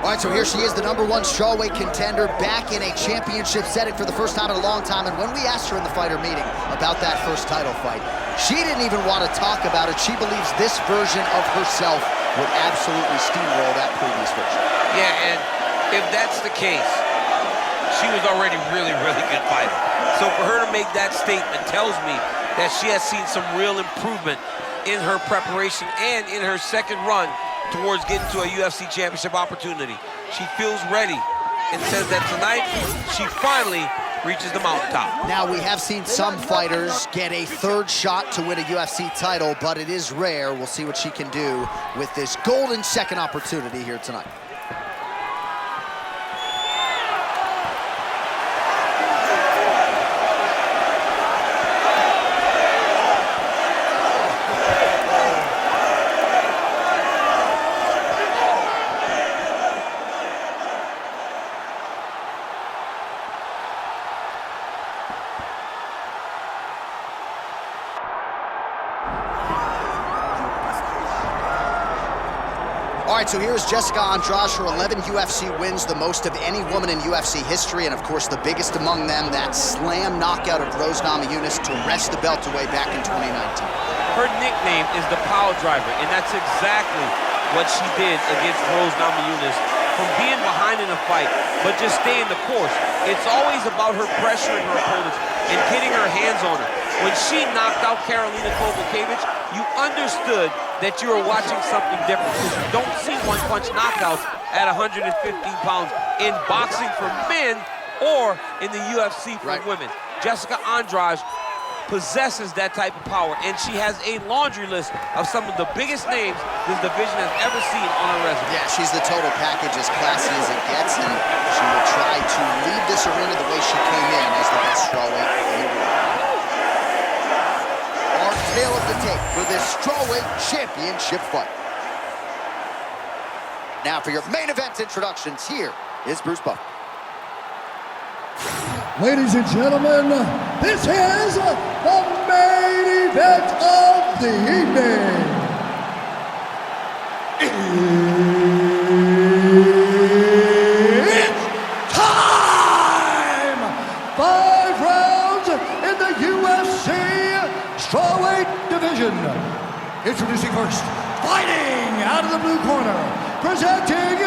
All right, so here she is, the #1 strawweight contender, back in a championship setting for the first time in a long time. And when we asked her in the fighter meeting about that first title fight, she didn't even want to talk about it. She believes this version of herself would absolutely steamroll that previous version. Yeah, and if that's the case, she was already really good fighter. So for her to make that statement tells me that she has seen some real improvement in her preparation and in her second run towards getting to a UFC championship opportunity. She feels ready and says that tonight she finally reaches the mountaintop. Now, we have seen some fighters get a third shot to win a UFC title, but it is rare. We'll see what she can do with this golden second opportunity here tonight. All right, so here's Jessica Andrade, her 11 UFC wins, the most of any woman in UFC history, and of course the biggest among them, that slam knockout of Rose Namajunas to wrest the belt away back in 2019. Her nickname is the Power Driver, and that's exactly what she did against Rose Namajunas. From being behind in a fight, but just staying the course. It's always about her pressuring her opponents and getting her hands on her. When she knocked out Karolina Kowalkiewicz, you understood that you were watching something different, because you don't see one-punch knockouts at 115 pounds in boxing for men or in the UFC for women. Jessica Andrade possesses that type of power, and she has a laundry list of some of the biggest names this division has ever seen on her resume. Yeah, she's the total package, as classy as it gets, and she will try to leave this arena the way she came in, as the best strawweight in the world. Our tail of the tape for this strawweight championship fight. Now for your main event introductions, here is Bruce Buffer. Ladies and gentlemen, this is the main event of the evening. It's time! 5 rounds in the UFC strawweight division. Introducing first, fighting out of the blue corner, presenting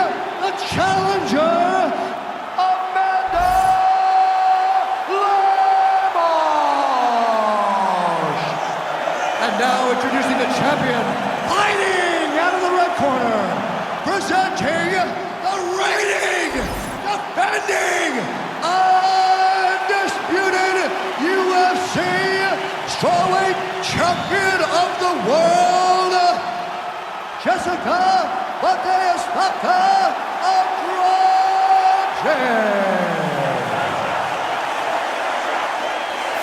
the challenger, now introducing the champion, fighting out of the red corner, presenting the reigning, defending, undisputed UFC strawweight champion of the world, Jessica Andrade.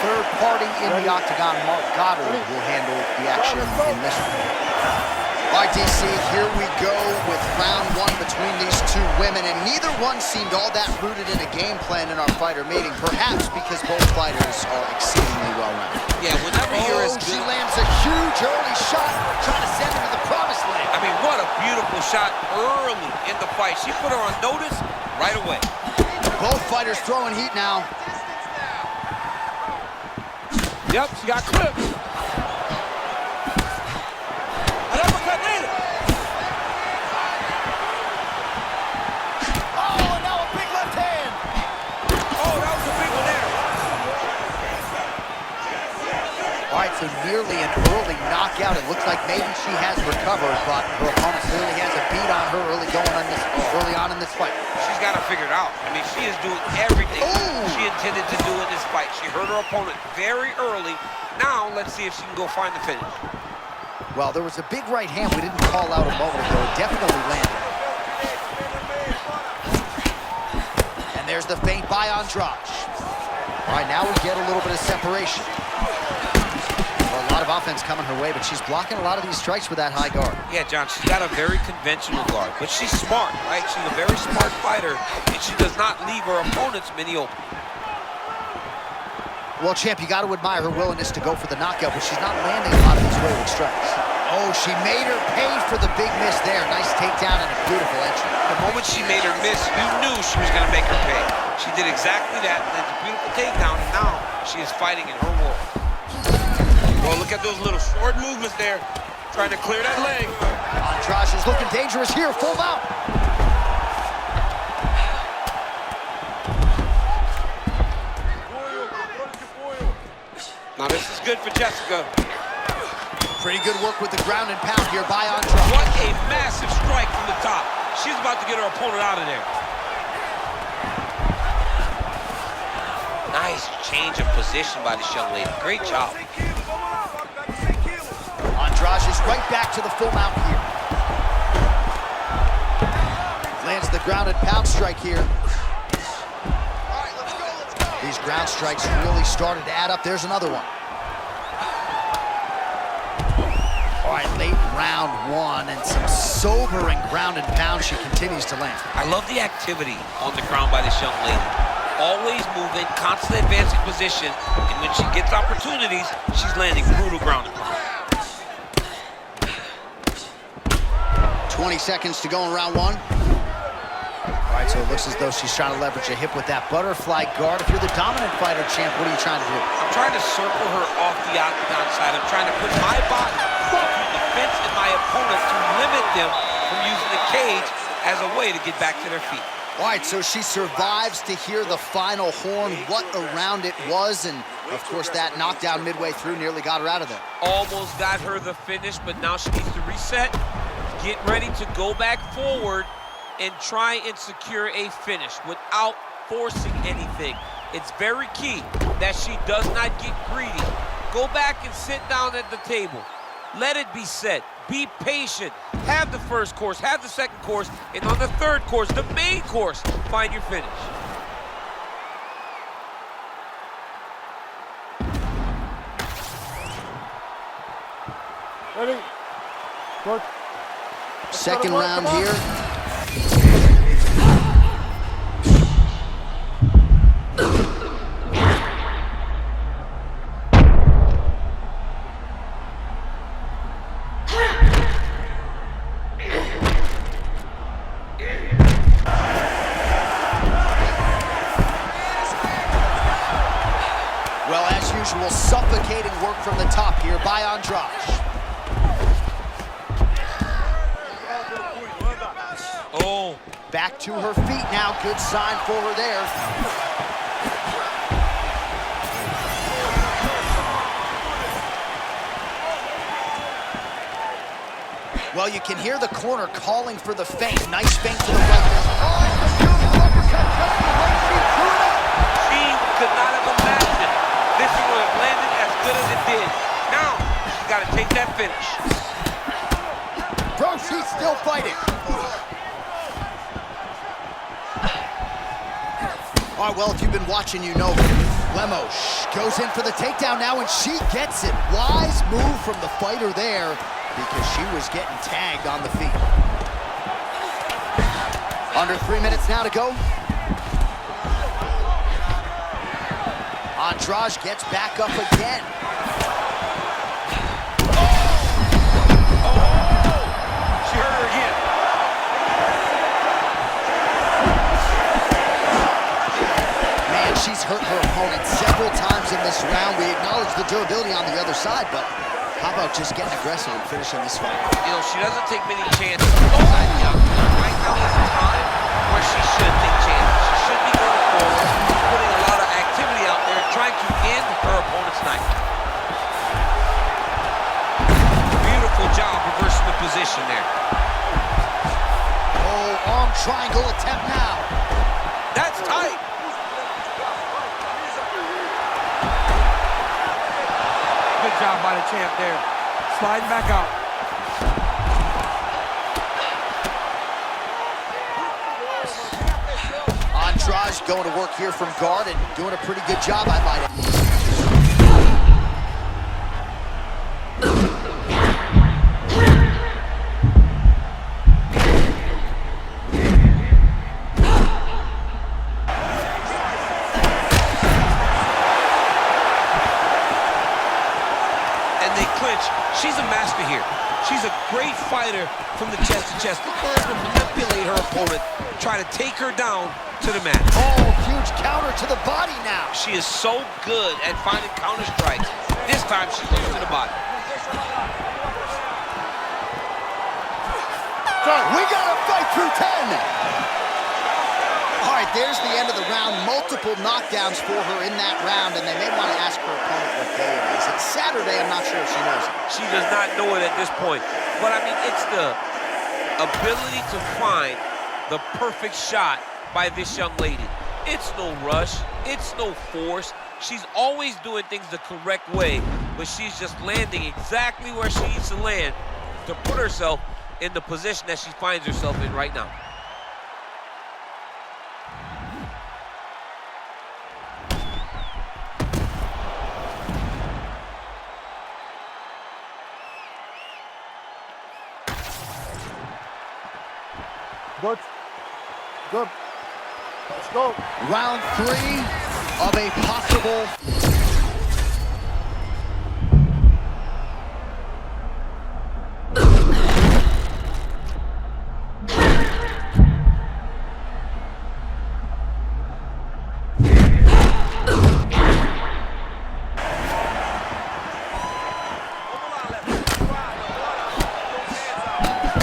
Third party in the octagon, Mark Goddard, will handle the action in this one. All right, DC, here we go with round 1 between these two women, and neither one seemed all that rooted in a game plan in our fighter meeting, perhaps because both fighters are exceedingly well-rounded. Yeah, whenever you're as good... She lands a huge early shot, trying to send her to the promised land. I mean, what a beautiful shot early in the fight. She put her on notice right away. Both fighters throwing heat now. Yep, she got clipped. An uppercut later. Oh, and now a big left hand. Oh, that was a big one there. All right, so nearly an early knockout. It looks like maybe she has recovered, but her opponent clearly has a beat on her early on in this fight. She's got to figure it out. I mean, she is doing everything she intended to do in this fight. She hurt her opponent very early. Now, let's see if she can go find the finish. Well, there was a big right hand we didn't call out a moment ago. It definitely landed. And there's the feint by Andrade. All right, now we get a little bit of separation. Well, a lot of offense coming her way, but she's blocking a lot of these strikes with that high guard. Yeah, John, she's got a very conventional guard, but she's smart, right? She's a very smart fighter, and she does not leave her opponents many open. Well, champ, you got to admire her willingness to go for the knockout, but she's not landing a lot of these wayward strikes. Oh, she made her pay for the big miss there. Nice takedown and a beautiful entry. The moment she made her miss, you knew she was going to make her pay. She did exactly that, and it's a beautiful takedown, and now she is fighting in her world. Well, look at those little short movements there, trying to clear that leg. Andrade is looking dangerous here, full mount. Now this is good for Jessica. Pretty good work with the ground and pound here by Andrade. What a massive strike from the top. She's about to get her opponent out of there. Nice change of position by this young lady. Great job. Andrade is right back to the full mount here. Lands the ground and pound strike here. These ground strikes really started to add up. There's another one. All right, late round one, and some sobering ground and pound she continues to land. I love the activity on the ground by this young lady. Always moving, constantly advancing position, and when she gets opportunities, she's landing brutal ground and pound. 20 seconds to go in round one. All right, so it looks as though she's trying to leverage a hip with that butterfly guard. If you're the dominant fighter, champ, what are you trying to do? I'm trying to circle her off the octagon side. I'm trying to put my body between the fence and my opponent to limit them from using the cage as a way to get back to their feet. All right, so she survives to hear the final horn. What a round it was, and of course that knockdown midway through nearly got her out of there. Almost got her the finish, but now she needs to reset, get ready to go back forward, and try and secure a finish without forcing anything. It's very key that she does not get greedy. Go back and sit down at the table. Let it be set. Be patient. Have the first course, have the second course, and on the third course, the main course, find your finish. Ready? Good. Second round here. Well, as usual, suffocating work from the top here by Andrade. Oh. Back to her feet now. Good sign for her there. Well, you can hear the corner calling for the feint. Nice feint to the right. She could not have imagined this would have landed as good as it did. Now, she's got to take that finish. Bro, she's still fighting. All right, well, if you've been watching, you know Lemos goes in for the takedown now, and she gets it. Wise move from the fighter there, because she was getting tagged on the feet. Under 3 minutes now to go. Andrade gets back up again. She hurt her again. Man, she's hurt her opponent several times in this round. We acknowledge the durability on the other side, but how about just getting aggressive and finishing this fight? You know, she doesn't take many chances inside the octagon. Right now is a time where she should take chances. She should be going forward, putting a lot of activity out there, trying to end her opponent's night. Beautiful job reversing the position there. Oh, arm triangle attempt now. That's tight. Good job by the champ there. Sliding back out. Andrade going to work here from guard and doing a pretty good job, I might add. She's a great fighter from the chest to chest. Look at her to manipulate her opponent, try to take her down to the mat. Oh, huge counter to the body now. She is so good at finding counter strikes. This time she goes to the body. We got to fight through 10. All right, there's the end of the round. Multiple knockdowns for her in that round, and they may want to ask her opponent what day it is. It's Saturday. I'm not sure if she knows it. She does not know it at this point. But, I mean, it's the ability to find the perfect shot by this young lady. It's no rush. It's no force. She's always doing things the correct way, but she's just landing exactly where she needs to land to put herself in the position that she finds herself in right now. Good. Good. Let's go. Round 3 of a possible...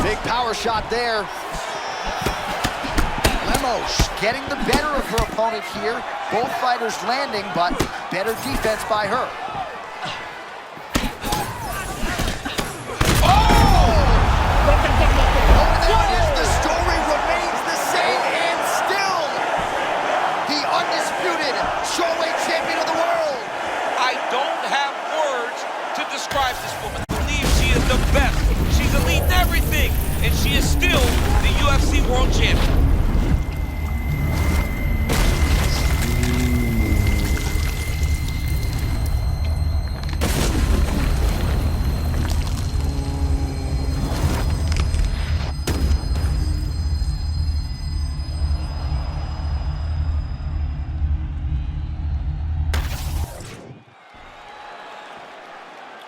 Big power shot there. Lemos getting the better of her opponent here. Both fighters landing, but better defense by her. Oh, there it is. The story remains the same, and still the undisputed strawweight champion of the world. I don't have words to describe this woman. I believe she is the best. She's elite in everything, and she is still the UFC world champion.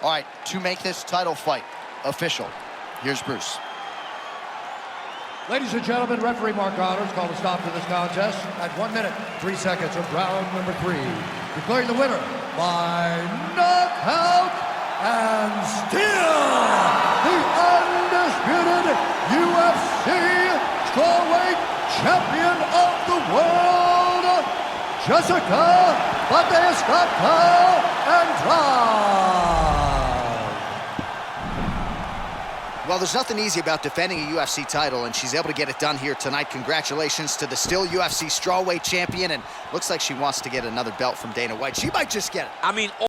All right, to make this title fight official, here's Bruce. Ladies and gentlemen, referee Mark Honors called a stop to this contest at 1 minute, 3 seconds of round number 3. Declaring the winner by knockout and still the undisputed UFC strawweight champion of the world, Jessica Andrade. Well, there's nothing easy about defending a UFC title, and she's able to get it done here tonight. Congratulations to the still UFC strawweight champion, and looks like she wants to get another belt from Dana White. She might just get it. I mean,